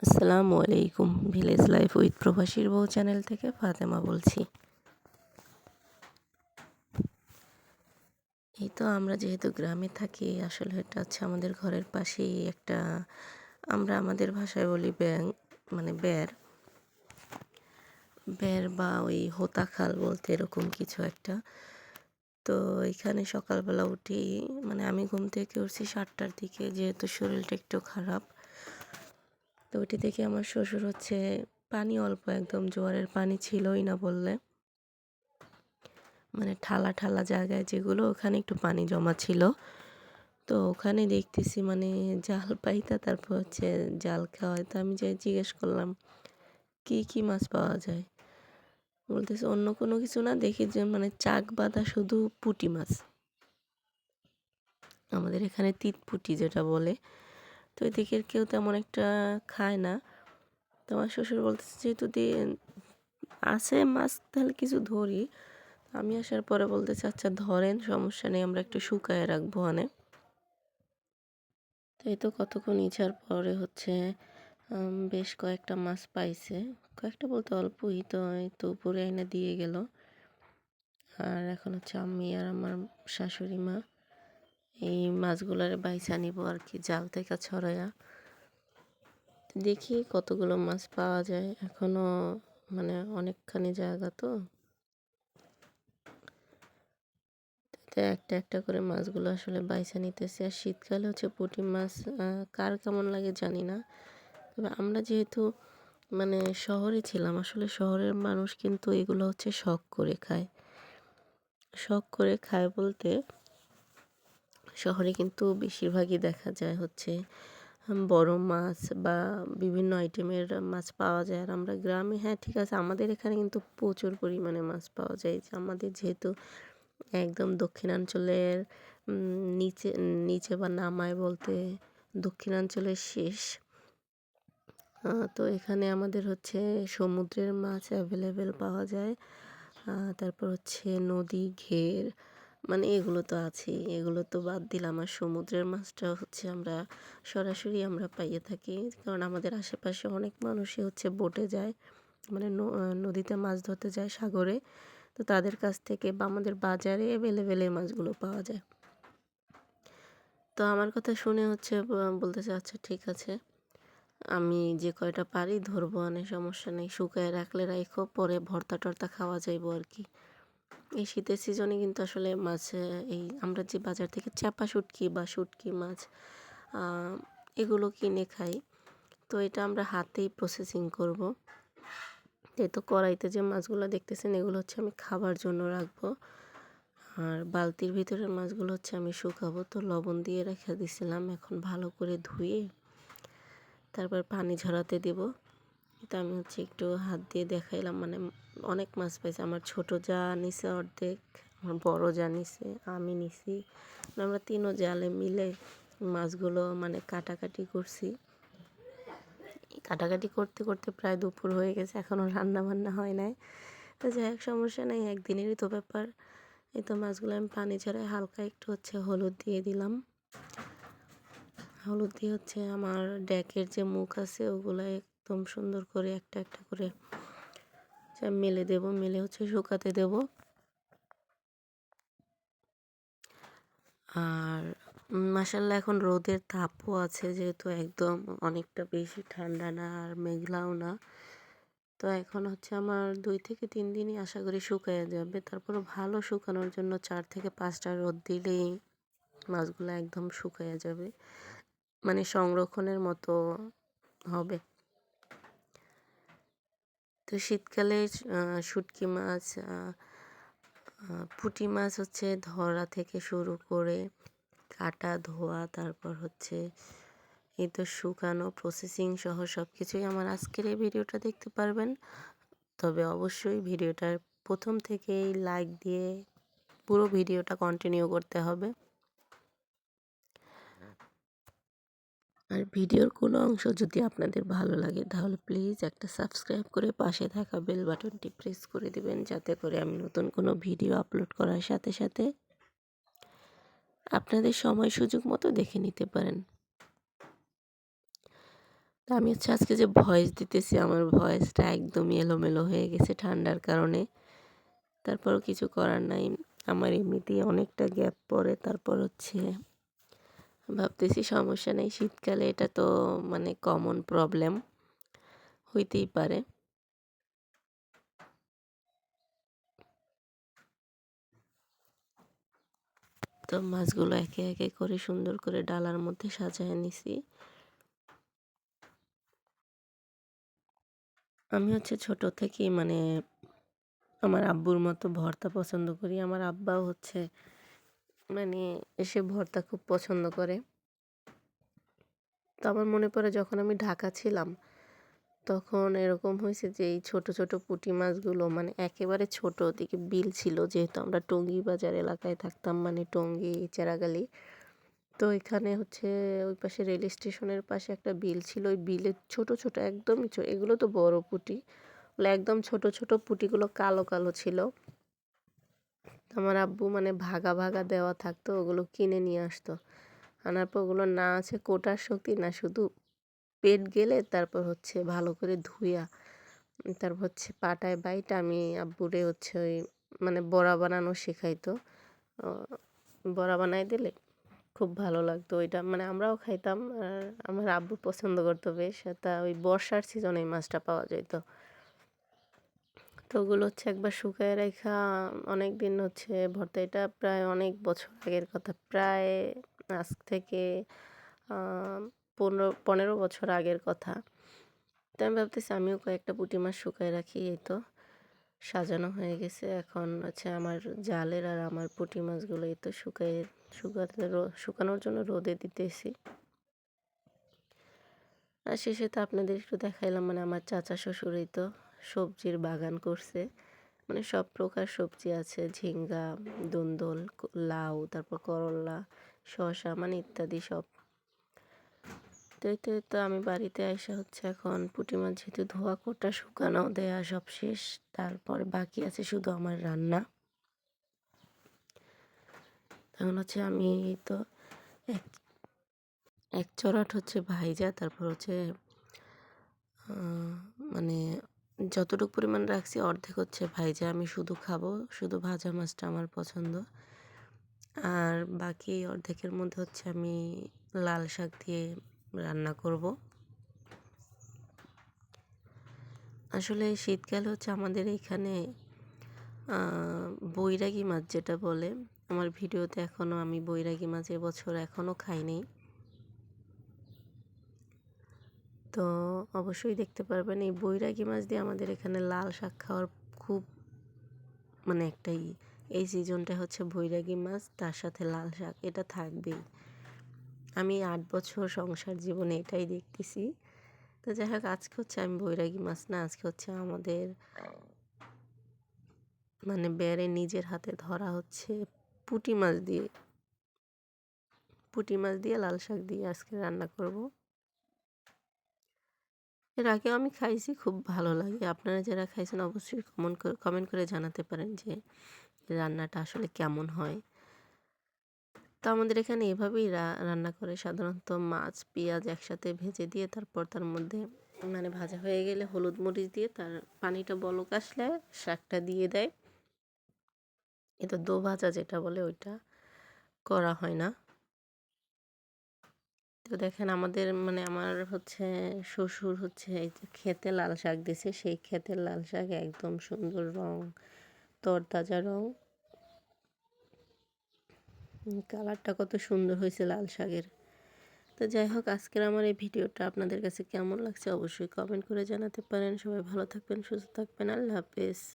আসসালামু আলাইকুম। Village life with প্রবাসীর বউ চ্যানেল থেকে ফাতেমা বলছি। এই তো আমরা যেহেতু গ্রামে থাকি, আসলে এটা হচ্ছে আমাদের ঘরের পাশেই একটা, আমরা আমাদের ভাষায় বলি ব্যাং, মানে বের বের বা ওই হোতা খাল বলতে এরকম কিছু একটা। তো এখানে সকালবেলা উঠি, মানে আমি ঘুম থেকে উঠছি 7টার দিকে, যেহেতু শরীরটা একটু খারাপ। তো ওটি থেকে আমার শ্বশুর হচ্ছে পানি অল্প, একদম জোয়ারের পানি ছিলই না বললে, মানে ঠালা ঠালা জায়গায় যেগুলো, ওখানে একটু পানি জমা ছিল। তো ওখানে দেখতেছি মানে জাল পাইতা, তারপর হচ্ছে জাল খাওয়ায়। তো আমি যাই জিজ্ঞেস করলাম কি কি মাছ পাওয়া যায়। বলতেছে অন্য কোনো কিছু না, দেখি যে মানে চাক বাঁধা শুধু পুঁটি মাছ, আমাদের এখানে তিত পুঁটি যেটা বলে। তো এদিকে কেউ তেমন একটা খায় না। তো আমার শ্বশুর বলতেছে যেহেতু আছে মাছ, তাহলে কিছু ধরি। আমি আসার পরে বলতেছে আচ্ছা ধরেন, সমস্যা নেই, আমরা একটু শুকায় রাখবো অনেক। তো এই তো কতক্ষণ ইচ্ছার পরে হচ্ছে বেশ কয়েকটা মাছ পাইছে, কয়েকটা বলতে অল্পই। তো এই তো উপরে এনে দিয়ে গেল। আর এখন হচ্ছে আমি আর আমার শাশুড়ি মা এই মাছগুলার বাইছা নিব আর কি, জাল থেকে ছড়াইয়া। দেখি কতগুলো মাছ পাওয়া যায়, এখনো মানে অনেকখানি জায়গা তো। একটা একটা করে মাছগুলো আসলে বাইছা নিতেছি। আর শীতকালে হচ্ছে পুঁটি মাছ কার কেমন লাগে জানি না, তবে আমরা যেহেতু মানে শহরে ছিলাম, আসলে শহরের মানুষ কিন্তু এগুলো হচ্ছে শখ করে খায়। শখ করে খায় বলতে শহরে কিন্তু বেশিরভাগই দেখা যায় হচ্ছে বড় মাছ বা বিভিন্ন আইটেমের মাছ পাওয়া যায়। আর আমরা গ্রামে, হ্যাঁ ঠিক আছে, আমাদের এখানে কিন্তু প্রচুর পরিমাণে মাছ পাওয়া যায়। যে আমাদের যেহেতু একদম দক্ষিণাঞ্চলের নিচে নিচে বা নামায় বলতে দক্ষিণাঞ্চলের শেষ। তো এখানে আমাদের হচ্ছে সমুদ্রের মাছ অ্যাভেলেবেল পাওয়া যায়। তারপর হচ্ছে নদী, ঘের, মানে এগুলো তো আছেই, এগুলো তো বাদ দিলাম। আর সমুদ্রের মাছটা হচ্ছে আমরা সরাসরি আমরা পাইয়ে থাকি, কারণ আমাদের আশেপাশে অনেক মানুষই হচ্ছে বোটে যায়, মানে নদীতে মাছ ধরতে যায়, সাগরে। তো তাদের কাছ থেকে বা আমাদের বাজারে অ্যাভেলেবেল এই মাছগুলো পাওয়া যায়। তো আমার কথা শুনে হচ্ছে বলতেছে আচ্ছা ঠিক আছে, আমি যে কয়টা পারি ধরবো, আনে সমস্যা নেই, শুকায় রাখলে রাইখো, পরে ভর্তা টর্তা খাওয়া যাইব আর কি। এই শীতের সিজনে কিন্তু আসলে মাছ, এই আমরা যে বাজার থেকে চাপা শুটকি বা শুটকি মাছ এগুলো কিনে খাই, তো এটা আমরা হাতেই প্রসেসিং করব। এই তো কড়াইতে যে মাছগুলো দেখতেছেন, এগুলো হচ্ছে আমি খাবার জন্য রাখবো। আর বালতির ভিতরের মাছগুলো হচ্ছে আমি শুকাবো। তো লবণ দিয়ে রেখে দিছিলাম, এখন ভালো করে ধুয়ে তারপর পানি ঝরাতে দেব। তো আমি হচ্ছে একটু হাত দিয়ে দেখাইলাম, মানে অনেক মাছ পাইছে। আমার ছোট যা নিছে অর্ধেক, আমার বড় যা নিছে, আমি নিছি, আমরা তিনও জালে মিলে মাছগুলো মানে কাটাকাটি করছি। কাটাকাটি করতে করতে প্রায় দুপুর হয়ে গেছে, এখনও রান্না বান্না হয় নাই। তো যাই হোক, সমস্যা নেই, একদিনেরই তো ব্যাপার। এই তো মাছগুলো আমি পানি ঝরায় হালকা একটু হচ্ছে হলুদ দিয়ে দিলাম। হলুদ দিয়ে হচ্ছে আমার ডেকের যে মুখ আছে ওগুলো একদম সুন্দর করে একটা একটা করে মেলে দেব, মেলে হচ্ছে শুকাতে দেব। আর মাশাআল্লাহ এখন রোদের তাপও আছে, যেহেতু একদম অনেকটা বেশি ঠান্ডা না আর মেঘলাও না। তো এখন হচ্ছে আমার 2 থেকে 3 দিনই আশা করি শুকায়া যাবে। তারপরও ভালো শুকানোর জন্য 4 থেকে 5টা রোদ দিলেই মাছগুলো একদম শুকায়া যাবে, মানে সংরক্ষণের মতো হবে। তো শীতকালে শুটকি মাছ, পুঁটি মাছ হচ্ছে ধরা থেকে শুরু করে কাটা, ধোয়া, তারপর হচ্ছে এই তো শুকানো, প্রসেসিং সহ সব কিছুই আমার আজকের এই ভিডিওটা দেখতে পারবেন। তবে অবশ্যই ভিডিওটার প্রথম থেকেই লাইক দিয়ে পুরো ভিডিওটা কন্টিনিউ করতে হবে। আর ভিডিওর কোনো অংশ যদি আপনাদের ভালো লাগে, তাহলে প্লিজ একটা সাবস্ক্রাইব করে পাশে থাকা বেল বাটনটি প্রেস করে দিবেন, যাতে করে আমি নতুন কোনো ভিডিও আপলোড করার সাথে সাথে আপনাদের সময় সুযোগ মতো দেখে নিতে পারেন। আমি হচ্ছে আজকে যে ভয়েস দিতেছি আমার ভয়েসটা একদমই এলোমেলো হয়ে গেছে ঠান্ডার কারণে। তারপরও কিছু করার নাই। আমার এমনিতেই অনেকটা গ্যাপ পড়ে। তারপর হচ্ছে ভাবতেছি সমস্যা নেই। শীতকালে এটা তো মানে কমন প্রবলেম হইতেই পারে। তো মাছগুলো একে, একে করে সুন্দর করে ডালার মধ্যে সাজায় নিছি। আমি হচ্ছে ছোট থেকেই মানে আমার আব্বুর মতো ভর্তা পছন্দ করি। আমার আব্বাও হচ্ছে মানে এসে ভর্তা খুব পছন্দ করে। তো আমার মনে পড়ে যখন আমি ঢাকা ছিলাম, তখন এরকম হয়েছে যে এই ছোট, ছোট পুঁটি মাছগুলো মানে একেবারে ছোট ওদিকে বিল ছিল যেহেতু আমরা টঙ্গী বাজার এলাকায় থাকতাম মানে টঙ্গী, চেরাগালি। তো এখানে হচ্ছে ওই পাশে রেল স্টেশনের পাশে একটা বিল ছিল। ওই বিলে ছোট, ছোট একদমই এগুলো তো বড় পুঁটি। ওগুলো একদম ছোট, ছোট পুঁটিগুলো কালো, কালো ছিল। আমার আব্বু মানে ভাগা, ভাগা দেওয়া থাকতো ওগুলো কিনে নিয়ে আসতো। আনার পর ওগুলো না আছে কোটার শক্তি না শুধু পেট গেলে তারপর হচ্ছে ভালো করে ধুইয়া তারপর হচ্ছে পাটায় বাইটা আমি আব্বুরে হচ্ছে ওই মানে বড়া বানানো শেখাইতো। বড়া বানাই দিলে খুব ভালো লাগতো ওইটা মানে আমরাও খাইতাম আর আমার আব্বু পছন্দ করতো বেশ। তা ওই বর্ষার সিজনে এই মাছটা পাওয়া যেত। তো ওগুলো হচ্ছে একবার শুকায় রাইখা অনেক দিন হচ্ছে ভর্তা এটা প্রায় অনেক বছর আগের কথা। প্রায় আজ থেকে ১৫ বছর আগের কথা। তো আমি ভাবতেছি আমিও কয়েকটা পুঁটি মাছ শুকায় রাখি এই তো সাজানো হয়ে গেছে। এখন হচ্ছে আমার জালের আর আমার পুঁটি মাছগুলো এই তো শুকানোর জন্য রোদে দিতেছি। আর শেষে তো আপনাদের একটু দেখাইলাম মানে আমার চাচা শ্বশুর এই তো সবজির বাগান করছে। মানে সব প্রকার সবজি আছে ঝিঙ্গা, ধুন্দুল, লাউ, তারপর করল্লা, শসা মানে ইত্যাদি সব। তো এই তো আমি বাড়িতে আইসা হচ্ছে এখন পুঁটি মাছ যেহেতু ধোয়া কোটা শুকানো দেয়া সব শেষ। তারপরে বাকি আছে শুধু আমার রান্না। এখন হচ্ছে আমি এই তো এক এক চড়াট হচ্ছে ভাইজা তারপর হচ্ছে মানে যতটুকু পরিমাণ রাখছি অর্ধেক হচ্ছে ভাইজা আমি শুধু খাবো। শুধু ভাজা মাছটা আমার পছন্দ। আর বাকি অর্ধেকের মধ্যে হচ্ছে আমি লাল শাক দিয়ে রান্না করব। আসলে শীতকালে হচ্ছে আমাদের এইখানে বৈরাগী মাছ যেটা বলে, আমার ভিডিওতে এখনও আমি বৈরাগী মাছ এবছর এখনও খাইনি। তো অবশ্যই দেখতে পারবেন এই বৈরাগী মাছ দিয়ে আমাদের এখানে লাল শাক খাওয়ার খুব মানে একটাই এই সিজনটা হচ্ছে বৈরাগী মাছ তার সাথে লাল শাক এটা থাকবেই। আমি ৮ বছর সংসার জীবনে এটাই দেখতেছি। তো যাই হোক আজকে হচ্ছে আমি বৈরাগী মাছ না আজকে হচ্ছে আমাদের মানে বেড়ে নিজের হাতে ধরা হচ্ছে পুঁটি মাছ দিয়ে লাল শাক দিয়ে আজকে রান্না করব। এর আগেও আমি খাইছি খুব ভালো লাগে। আপনারা যারা খাইছেন অবশ্যই কমেন্ট করে জানাতে পারেন যে রান্নাটা আসলে কেমন হয়। তো আমাদের এখানে এভাবেই রান্না করে সাধারণত মাছ পেঁয়াজ একসাথে ভেজে দিয়ে তারপর তার মধ্যে মানে ভাজা হয়ে গেলে হলুদ মরিচ দিয়ে তার পানিটা বলক আসলে শাকটা দিয়ে দেয়। এটা দো ভাজা যেটা বলে ওইটা করা হয় না। তো দেখেন আমাদের মানে আমার হচ্ছে শ্বশুর হচ্ছে এই যে ক্ষেতে লাল শাক দিছে সেই ক্ষেতের লাল শাক একদম সুন্দর রং তরতাজা রং কালারটা কত সুন্দর হয়েছে লাল শাকের। তো যাই হোক আজকের আমার এই ভিডিওটা আপনাদের কাছে কেমন লাগছে অবশ্যই কমেন্ট করে জানাতে পারেন। সবাই ভালো থাকবেন সুস্থ থাকবেন আল্লাহ হাফেজ।